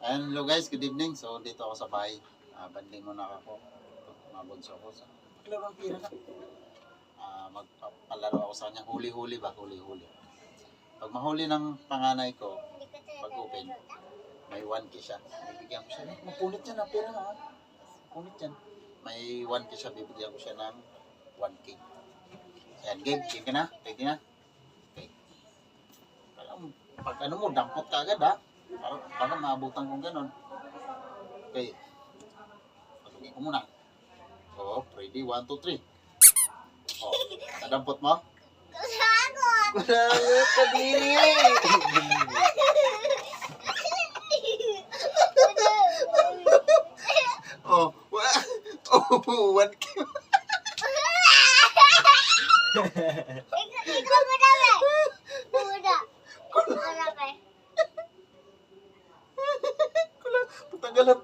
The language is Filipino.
Hello guys, good evening. So dito ako sa bahay. Banding muna ako. Mabunso ako sa maglaro ng pira na. Magpapalaro ako sa kanya. Huli-huli ba? Huli-huli. Pag mahuli ng panganay ko, pag open, may 1K siya. Bibigyan ko siya. Mapunit yan ang pera ha. Punit yan. May 1K siya. Bibigyan ko siya ng 1K. Ayan, game. Game ka na? Ready na? Okay. Pag ano mo, dampot ka agad ha. Parang maabutan kong ganon. Okay. Patugin ko muna. Oh, ready? 1, 2, 3. Oh, nadampot mo? Kulangot ka diri! Oh, oh, 1K. Ikaw mo na ba? Muna. Muna ba? Patanggalan.